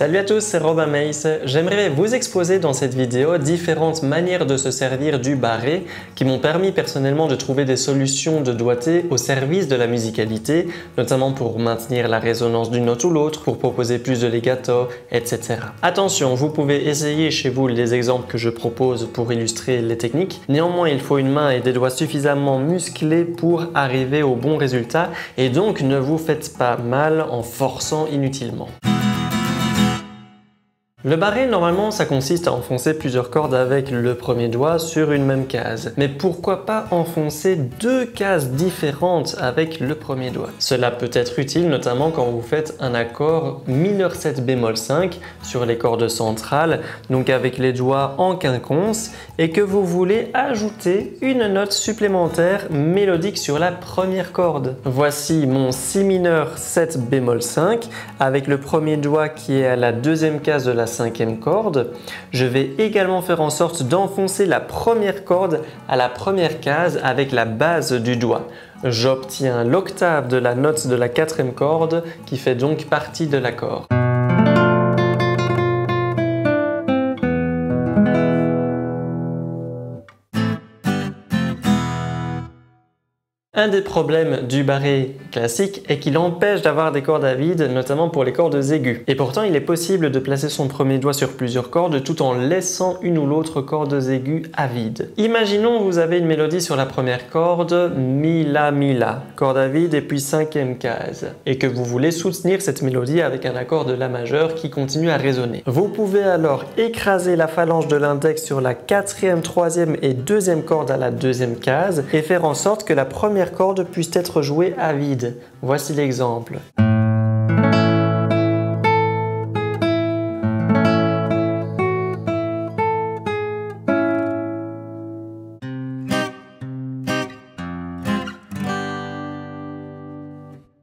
Salut à tous, c'est Robin Mace. J'aimerais vous exposer dans cette vidéo différentes manières de se servir du barré qui m'ont permis personnellement de trouver des solutions de doigté au service de la musicalité, notamment pour maintenir la résonance d'une note ou l'autre, pour proposer plus de legato, etc. Attention, vous pouvez essayer chez vous les exemples que je propose pour illustrer les techniques. Néanmoins, il faut une main et des doigts suffisamment musclés pour arriver au bon résultat et donc ne vous faites pas mal en forçant inutilement. Le barré, normalement, ça consiste à enfoncer plusieurs cordes avec le premier doigt sur une même case. Mais pourquoi pas enfoncer deux cases différentes avec le premier doigt? Cela peut être utile notamment quand vous faites un accord mineur 7 bémol 5 sur les cordes centrales, donc avec les doigts en quinconce, et que vous voulez ajouter une note supplémentaire mélodique sur la première corde. Voici mon si mineur 7 bémol 5 avec le premier doigt qui est à la deuxième case de la cinquième corde. Je vais également faire en sorte d'enfoncer la première corde à la première case avec la base du doigt. J'obtiens l'octave de la note de la quatrième corde qui fait donc partie de l'accord. Un des problèmes du barré classique est qu'il empêche d'avoir des cordes à vide, notamment pour les cordes aiguës. Et pourtant, il est possible de placer son premier doigt sur plusieurs cordes tout en laissant une ou l'autre corde aiguë à vide. Imaginons que vous avez une mélodie sur la première corde, mi, la, corde à vide et puis cinquième case, et que vous voulez soutenir cette mélodie avec un accord de la majeure qui continue à résonner. Vous pouvez alors écraser la phalange de l'index sur la quatrième, troisième et deuxième corde à la deuxième case et faire en sorte que la première corde puisse être jouée à vide. Voici l'exemple.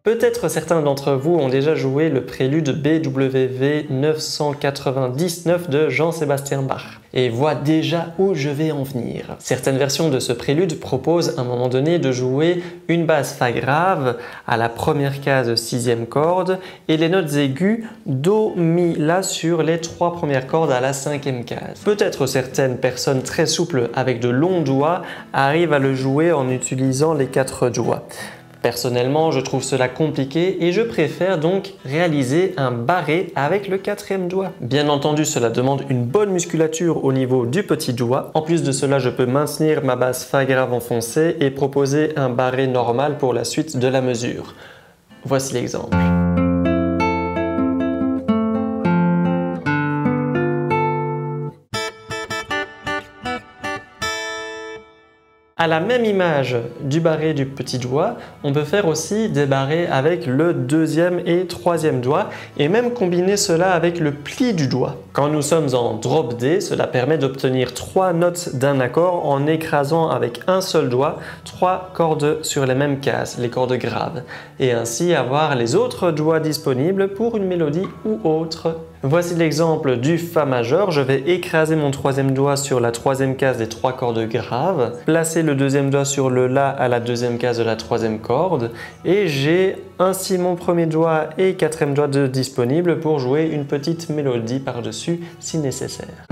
Peut-être certains d'entre vous ont déjà joué le prélude BWV 999 de Jean-Sébastien Bach et voient déjà où je vais en venir. Certaines versions de ce prélude proposent à un moment donné de jouer une basse Fa grave à la première case sixième corde et les notes aiguës Do, Mi, La sur les trois premières cordes à la cinquième case. Peut-être certaines personnes très souples avec de longs doigts arrivent à le jouer en utilisant les quatre doigts. Personnellement, je trouve cela compliqué et je préfère donc réaliser un barré avec le quatrième doigt. Bien entendu, cela demande une bonne musculature au niveau du petit doigt. En plus de cela, je peux maintenir ma basse Fa grave enfoncée et proposer un barré normal pour la suite de la mesure. Voici l'exemple. À la même image du barré du petit doigt, on peut faire aussi des barrés avec le deuxième et troisième doigt et même combiner cela avec le pli du doigt. Quand nous sommes en drop D, cela permet d'obtenir trois notes d'un accord en écrasant avec un seul doigt trois cordes sur les mêmes cases, les cordes graves, et ainsi avoir les autres doigts disponibles pour une mélodie ou autre. Voici l'exemple du Fa majeur. Je vais écraser mon troisième doigt sur la troisième case des trois cordes graves, placer le deuxième doigt sur le La à la deuxième case de la troisième corde et j'ai ainsi mon premier doigt et quatrième doigt disponibles pour jouer une petite mélodie par-dessus si nécessaire.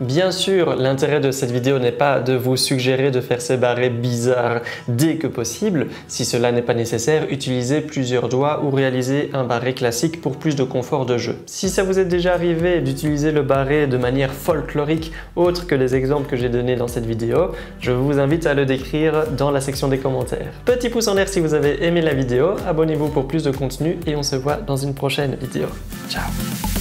Bien sûr, l'intérêt de cette vidéo n'est pas de vous suggérer de faire ces barrés bizarres dès que possible. Si cela n'est pas nécessaire, utilisez plusieurs doigts ou réalisez un barré classique pour plus de confort de jeu. Si ça vous est déjà arrivé d'utiliser le barré de manière folklorique autre que les exemples que j'ai donnés dans cette vidéo, je vous invite à le décrire dans la section des commentaires. Petit pouce en l'air si vous avez aimé la vidéo, abonnez-vous pour plus de contenu et on se voit dans une prochaine vidéo. Ciao!